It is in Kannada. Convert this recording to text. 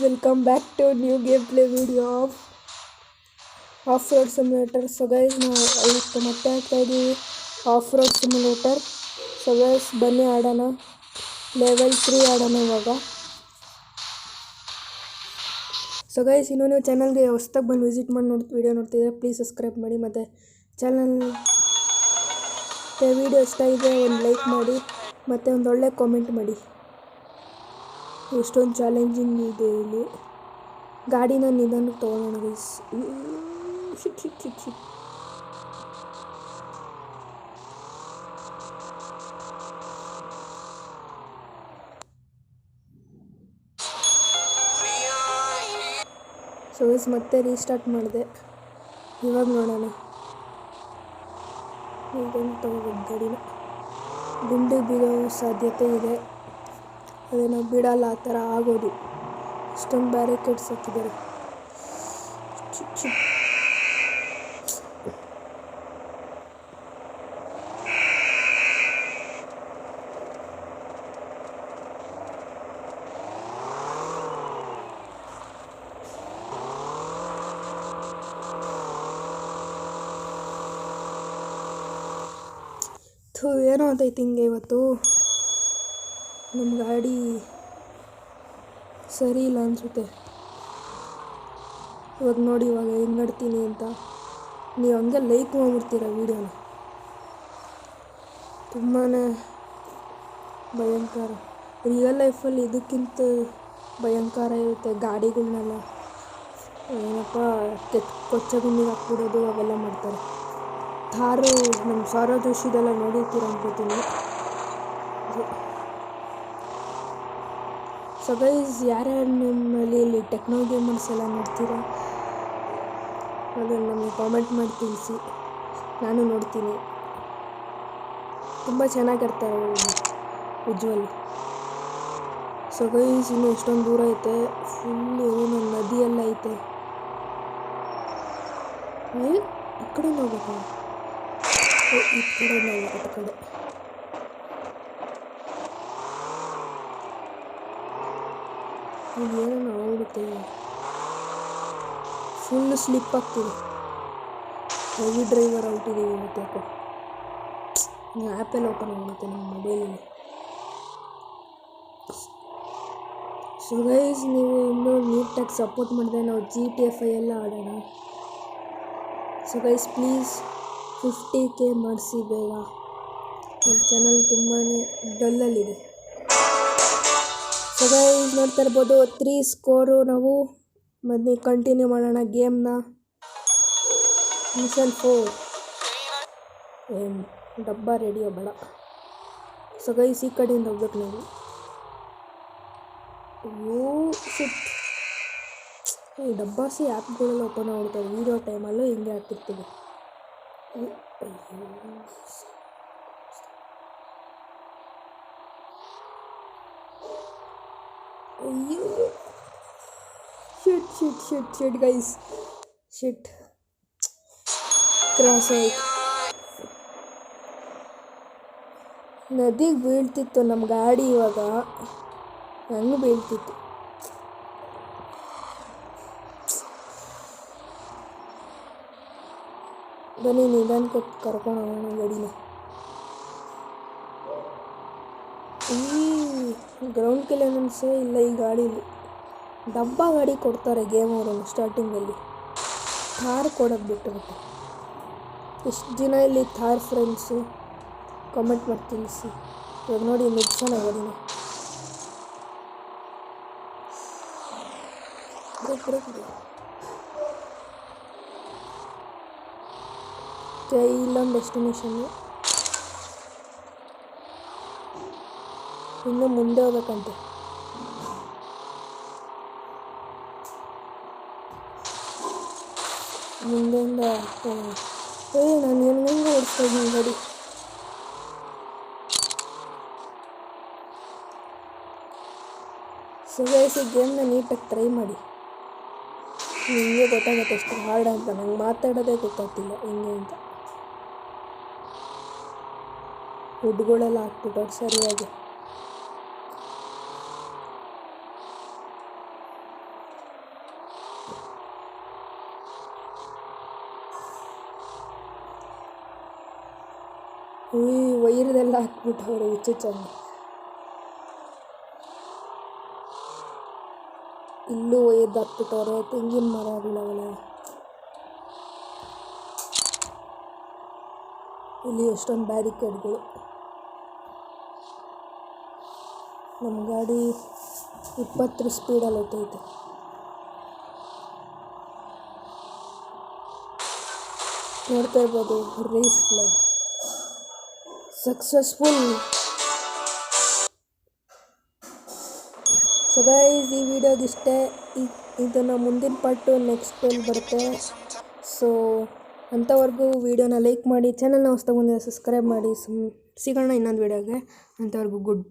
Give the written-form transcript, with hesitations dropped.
Welcome back to new gameplay video of off-road simulator. So guys, ನಾವು ಇವತ್ತು ಮತ್ತೆ ಆಗ್ತಾ ಇದ್ದೀವಿ off-road simulator. So guys, ಬನ್ನಿ ಆಡೋಣ. ಲೆವೆಲ್ 3 ಆಡೋಣ ಇವಾಗ. ಸೊ ಗೈಸ್, ಇನ್ನೂ ನೀವು ಚಾನಲ್ಗೆ ಹೊಸದಾಗಿ ಬಂದು ವಿಸಿಟ್ ಮಾಡಿ ವಿಡಿಯೋ ನೋಡ್ತಿದ್ರೆ ಪ್ಲೀಸ್ ಸಬ್ಸ್ಕ್ರೈಬ್ ಮಾಡಿ, ಮತ್ತು ಚಾನಲ್ ವಿಡಿಯೋ ಇಷ್ಟ ಇದೆ ಒಂದು ಲೈಕ್ ಮಾಡಿ, ಮತ್ತು ಒಂದು ಒಳ್ಳೆ ಕಾಮೆಂಟ್ ಮಾಡಿ. ಎಷ್ಟೊಂದು ಚಾಲೆಂಜಿಂಗ್ ಇದೆ ಇಲ್ಲಿ. ಗಾಡಿನ ನಿಧಾನಕ್ಕೆ ತೊಗೊಳ್ಳೋಣ ಗೈಸ್. ಶಿಟ್. ಸೊ ಗೈಸ್, ಮತ್ತೆ ರೀಸ್ಟಾರ್ಟ್ ಮಾಡಿದೆ. ಇವಾಗ ನೋಡೋಣ ಈಗೇನು ತೊಗೋಬೇಕು. ಗಾಡಿನ ಗುಂಡಿ ಬೀಳೋ ಸಾಧ್ಯತೆ ಇದೆ, ಅದನ್ನು ಬಿಡಲ್ಲ, ಆ ಥರ ಆಗೋದು. ಇಷ್ಟೊಂದು ಬ್ಯಾರಿಕೇಡ್ಸ್ ಹಾಕಿದ್ದಾರೆ. ಏನೋ ಅಂತೈತಿ ಹಿಂಗೆ. ಇವತ್ತು ನಮ್ಮ ಗಾಡಿ ಸರಿ ಇಲ್ಲ ಅನಿಸುತ್ತೆ. ಇವಾಗ ನೋಡಿ, ಇವಾಗ ಹೆಂಗೆ ನಡ್ತೀನಿ ಅಂತ. ನೀವು ಹಂಗೆ ಲೈಕ್ ಮಾಡ್ಬಿಡ್ತೀರ ವೀಡಿಯೋನ. ತುಂಬಾ ಭಯಂಕರ. ರಿಯಲ್ ಲೈಫಲ್ಲಿ ಇದಕ್ಕಿಂತ ಭಯಂಕರ ಇರುತ್ತೆ. ಗಾಡಿಗಳನ್ನೆಲ್ಲ ಏನಪ್ಪ ಕೊಚ್ಚ ಗುಂಡಿಗೆ ಹಾಕ್ಬಿಡೋದು ಅವೆಲ್ಲ ಮಾಡ್ತಾರೆ. ಥಾರು ನಮ್ಮ ಸೌರವ್ ಜೋಶಿದೆಲ್ಲ ನೋಡಿರ್ತೀರ ಅನ್ಕೋತೀನಿ. ಸೊ ಗೈಸ್, ಯಾರ್ಯಾರು ನಮ್ಮಲ್ಲಿ ಇಲ್ಲಿ ಟೆಕ್ನೋ ಗೇಮರ್ಸ್ ಎಲ್ಲ ನೋಡ್ತೀರಾ ಅದನ್ನು ನಮಗೆ ಕಾಮೆಂಟ್ ಮಾಡಿ ತಿಳಿಸಿ, ನಾನು ನೋಡ್ತೀನಿ. ತುಂಬ ಚೆನ್ನಾಗಿರ್ತಾರೆ ಉಜ್ವಲ್. ಸೊ ಗೈಸ್, ಇನ್ನೂ ಎಷ್ಟೊಂದು ದೂರ ಐತೆ. ಫುಲ್ ಏನೋ ನದಿ ಎಲ್ಲ ಐತೆ. ಈ ಕಡೆ ಹೋಗ್ಬೇಕು. ಈ ಕಡೆ ಆ ಕಡೆ. ಏನೋ ಆಗುತ್ತೆ. ಫುಲ್ ಸ್ಲಿಪ್ ಆಗ್ತಿದೆ. ಹೆವಿ ಡ್ರೈವರ್ ಔಟಿದ್ದೀವಿ ಇವತ್ತು. ಯಾಕೋ ಆ್ಯಪಲ್ಲಿ ಓಪನ್ ಆಗುತ್ತೆ ನಮ್ಮ ಮೊಬೈಲಲ್ಲಿ. ಸೊ ಗೈಸ್, ನೀವು ಇನ್ನೂ ನೀಟಾಗಿ ಸಪೋರ್ಟ್ ಮಾಡಿದ್ರೆ ನಾವು GTA 5 ಎಲ್ಲ ಆಡೋಣ. ಸೊ ಗೈಸ್, ಪ್ಲೀಸ್ 50K ಮಾಡಿಸಿ ಬೇಗ. ನನ್ನ ಚಾನಲ್ ತುಂಬಾ ಡಲ್ಲಲ್ಲಿದೆ. ಸೊ ಗೈಸ್, ನೋಡ್ತಾ ಇರ್ಬೋದು 3 ಸ್ಕೋರು. ನಾವು ಮತ್ತೆ ಕಂಟಿನ್ಯೂ ಮಾಡೋಣ ಗೇಮ್ನ. ಮಿಷನ್ 4 ಏನು ಡಬ್ಬ ರೆಡಿಯೋ ಬೇಡ. ಸೊ ಗೈಸ್, ಈ ಕಡೆಯಿಂದ ಹೋಗ್ಬೇಕು ನಾವು. ಅಯ್ಯೋ ಶಿಟ್. ಈ ಡಬ್ಬಾಸಿ ಆ್ಯಪ್ಗಳೆಲ್ಲ ಓಪನ್ ಆಗ್ಬಿಡ್ತಾರೆ ವೀಡಿಯೋ ಟೈಮಲ್ಲೂ. ಹಿಂಗೆ ಆಗ್ತಿರ್ತೀವಿ. ಅಯ್ಯೋ ಶಿಟ್ ಗೈಸ್, ಶಿಟ್ ಕ್ರಾಸ್ ಆಯ್ತು. ನದಿಗೆ ಬೀಳ್ತಿತ್ತು ನಮ್ಮ ಗಾಡಿ. ಇವಾಗ ಹೆಂಗೆ ಬೀಳ್ತಿತ್ತು. ಬನ್ನಿ ನಿಧಾನಕ್ಕೆ ಕರ್ಕೊಂಡು ಹೋಗೋಣ ಗಾಡಿನ. ಈ ಗ್ರೌಂಡ್ ಕ್ಲಿಯರೆನ್ಸೇ ಇಲ್ಲ ಈ ಗಾಡೀಲಿ. ಡಬ್ಬ ಗಾಡಿ ಕೊಡ್ತಾರೆ ಗೇಮ್ ಅವರನ್ನು ಸ್ಟಾರ್ಟಿಂಗಲ್ಲಿ. ಥಾರ್ ಕೊಡೋದು ಬಿಟ್ಟು. ಎಷ್ಟು ದಿನ ಇಲ್ಲಿ ಥಾರ್ ಫ್ರೆಂಡ್ಸು ಕಮೆಂಟ್ ಮಾಡಿ ತಿಳಿಸಿ. ಇವಾಗ ನೋಡಿ ಮಿಡ್ಸೋಣ ಗಾಡಿನ. ಇಲ್ಲೊಂದು ಡೆಸ್ಟಿನೇಷನ್ನು. ಇನ್ನು ಮುಂದೆ ಹೋಗ್ಬೇಕಂತೆ. ಮುಂದೆಯಿಂದ ನಾನು ಹೆಂಗೆ ಓಡಿಸ್ತಾ ಇದ್ದೀನಿ ಗಾಡಿ. ಸೊ ಗೈಸ್, ಈ ಗೇಮ್ನ ನೀಟಾಗಿ ಟ್ರೈ ಮಾಡಿ. ನಿಮಗೆ ಗೊತ್ತಾಗುತ್ತೆ ಎಷ್ಟು ಹಾರ್ಡ್ ಅಂತ. ನಂಗೆ ಮಾತಾಡೋದೇ ಗೊತ್ತಾಗ್ತಿಲ್ಲ ಹೆಂಗೆ ಅಂತ. ವುಡ್ಗಳೆಲ್ಲ ಹಾಕ್ಬಿಟ್ಟವ್ರು ಸರಿಯಾಗಿ. ವೈರ್ದೆಲ್ಲ ಹಾಕ್ಬಿಟ್ಟವ್ರೆ ಹುಚ್ಚುಚ್ಚಾಗಿ. ಇಲ್ಲೂ ವೈರ್ದು ಹಾಕ್ಬಿಟ್ಟವ್ರೆ. ತೆಂಗಿನ ಮರಗಳವಲ್ಲ, ಇಲ್ಲಿ ಎಷ್ಟೊಂದು ಬ್ಯಾರಿಕೇಡ್ಗಳು. ನಮ್ಮ ಗಾಡಿ 20 ಸ್ಪೀಡಲ್ಲಿ ಹೊತ್ತೈತೆ. ನೋಡ್ತಾ ಇರ್ಬೋದು race fly successful. So guys, ಈ ವಿಡಿಯೋಗಿಷ್ಟೇ. ಇದನ್ನು ಮುಂದಿನ ಪಾರ್ಟು ನೆಕ್ಸ್ಟಲ್ಲಿ ಬರುತ್ತೆ. ಸೊ ಅಂಥವರೆಗೂ ವೀಡಿಯೋನ ಲೈಕ್ ಮಾಡಿ, ಚಾನಲ್ನ ಹೊಸ್ದಾಗಿ ಬಂದರೆ ಸಬ್ಸ್ಕ್ರೈಬ್ ಮಾಡಿ. ಸಿಗೋಣ ಇನ್ನೊಂದು ವೀಡಿಯೋಗೆ. ಅಂಥವರೆಗೂ ಗುಡ್